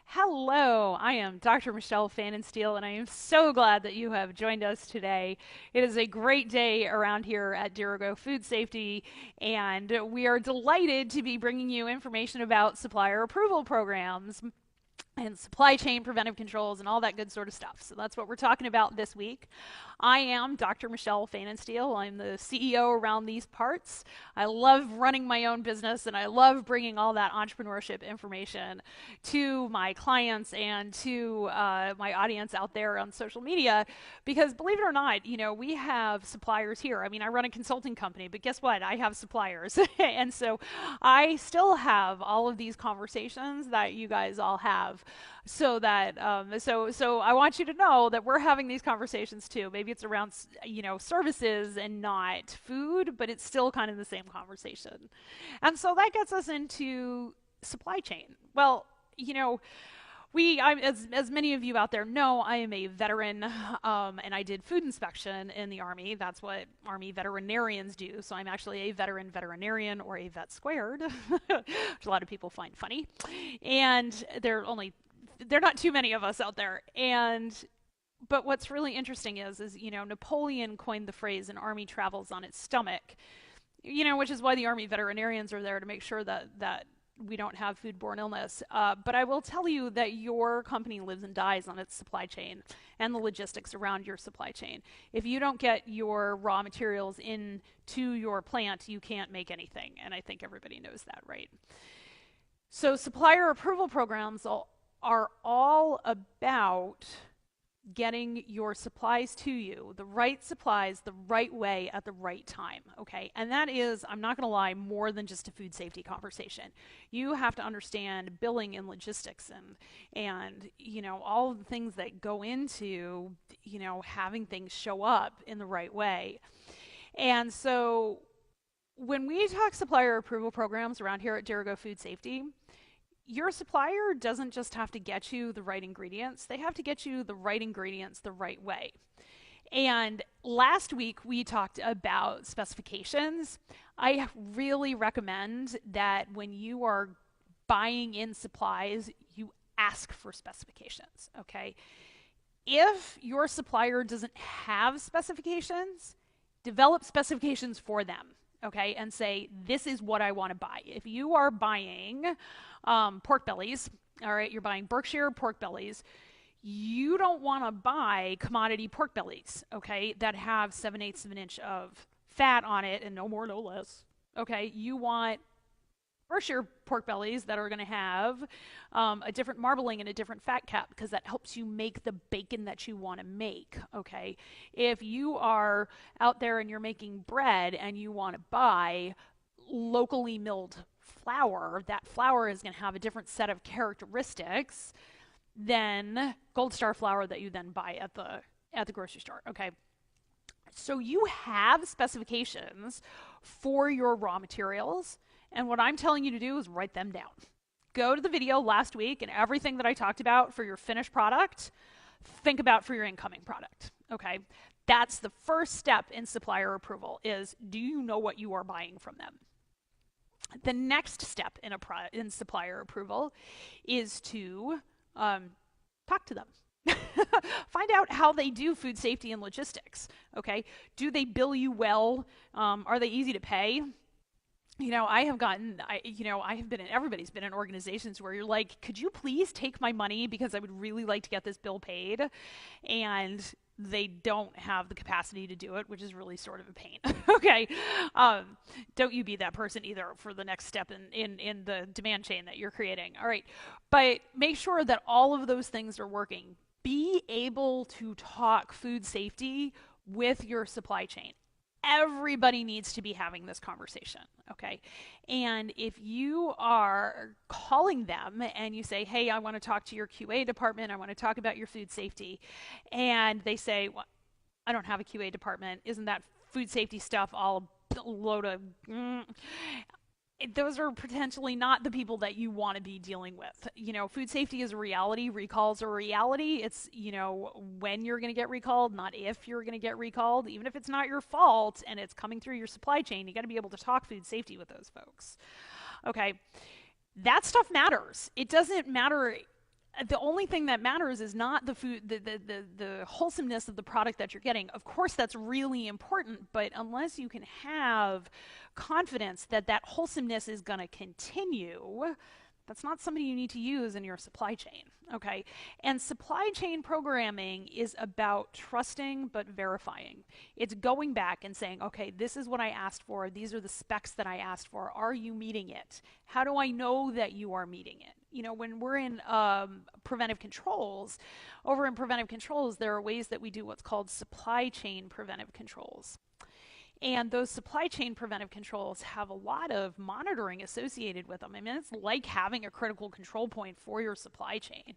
Hello, I am Dr. Michele Pfannenstiel, and I am so glad that you have joined us today. It is a great day around here at Dirigo Food Safety, and we are delighted to be bringing you information about supplier approval programs and supply chain preventive controls and all that good sort of stuff. So that's what we're talking about this week. I am Dr. Michele Pfannenstiel. I'm the CEO around these parts. I love running my own business and I love bringing all that entrepreneurship information to my clients and to my audience out there on social media because believe it or not, we have suppliers here. I mean, I run a consulting company, but guess what? I have suppliers. And so I still have all of these conversations that you guys all have so that so I want you to know that we're having these conversations too. Maybe it's around services and not food, but it's still kind of the same conversation. And so that gets us into supply chain. Well, as many of you out there know, I am a veteran, and I did food inspection in the Army. That's what Army veterinarians do. So I'm actually a veteran veterinarian, or a vet squared, which a lot of people find funny. And there are not too many of us out there. But what's really interesting is Napoleon coined the phrase "an army travels on its stomach," which is why the Army veterinarians are there to make sure that we don't have foodborne illness. But I will tell you that your company lives and dies on its supply chain and the logistics around your supply chain. If you don't get your raw materials into your plant, you can't make anything. And I think everybody knows that, right? So supplier approval programs are all about getting your supplies to you, the right supplies, the right way at the right time, okay? And that is, I'm not going to lie, more than just a food safety conversation. You have to understand billing and logistics and all of the things that go into, having things show up in the right way. And so when we talk supplier approval programs around here at Dirigo Food Safety, your supplier doesn't just have to get you the right ingredients, they have to get you the right ingredients the right way. And last week we talked about specifications. I really recommend that when you are buying in supplies, you ask for specifications, okay? If your supplier doesn't have specifications, develop specifications for them, okay, and say, this is what I want to buy. If you are buying pork bellies, all right, you're buying Berkshire pork bellies, you don't want to buy commodity pork bellies, okay, that have 7/8 of an inch of fat on it and no more, no less, okay? You want Berkshire pork bellies that are going to have a different marbling and a different fat cap because that helps you make the bacon that you want to make, okay? If you are out there and you're making bread and you want to buy locally milled flour, that flour is going to have a different set of characteristics than Gold Star flour that you then buy at the grocery store, okay? So you have specifications for your raw materials, and what I'm telling you to do is write them down. Go to the video last week and everything that I talked about for your finished product, think about for your incoming product, okay? That's the first step in supplier approval is, do you know what you are buying from them? The next step in supplier approval is to talk to them. Find out how they do food safety and logistics, okay? Do they bill you well? Are they easy to pay? Everybody's been in organizations where you're like, could you please take my money because I would really like to get this bill paid? And they don't have the capacity to do it, which is really sort of a pain. Okay. Don't you be that person either for the next step in the demand chain that you're creating. All right. But make sure that all of those things are working. Be able to talk food safety with your supply chain. Everybody needs to be having this conversation, okay? And if you are calling them and you say, hey, I want to talk to your QA department, I want to talk about your food safety, and they say, well, I don't have a QA department, isn't that food safety stuff all a load of those are potentially not the people that you want to be dealing with. Food safety is a reality. Recalls are a reality. It's, when you're going to get recalled, not if you're going to get recalled. Even if it's not your fault and it's coming through your supply chain, you got to be able to talk food safety with those folks. Okay. That stuff matters. It doesn't matter The only thing that matters is not the food, the wholesomeness of the product that you're getting. Of course, that's really important, but unless you can have confidence that that wholesomeness is going to continue, that's not somebody you need to use in your supply chain. Okay. And supply chain programming is about trusting but verifying. It's going back and saying, okay, this is what I asked for. These are the specs that I asked for. Are you meeting it? How do I know that you are meeting it? You know, when we're in preventive controls, over in preventive controls, there are ways that we do what's called supply chain preventive controls. And those supply chain preventive controls have a lot of monitoring associated with them. I mean, it's like having a critical control point for your supply chain.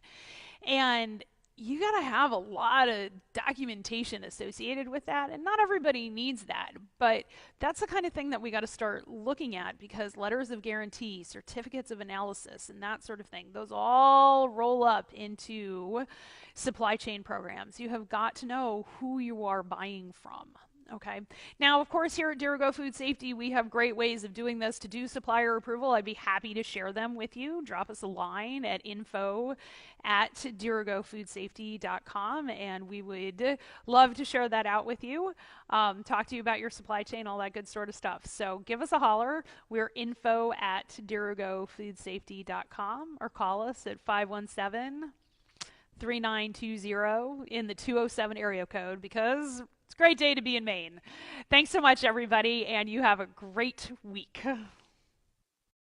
And you got to have a lot of documentation associated with that, and not everybody needs that, but that's the kind of thing that we got to start looking at, because letters of guarantee, certificates of analysis, and that sort of thing, those all roll up into supply chain programs. You have got to know who you are buying from. Okay. Now, of course, here at Dirigo Food Safety, we have great ways of doing this to do supplier approval. I'd be happy to share them with you. Drop us a line at info@dirigofoodsafety.com, and we would love to share that out with you, talk to you about your supply chain, all that good sort of stuff. So give us a holler. We're info@dirigofoodsafety.com, or call us at 517-3920 in the 207 area code, because it's a great day to be in Maine. Thanks so much, everybody, and you have a great week.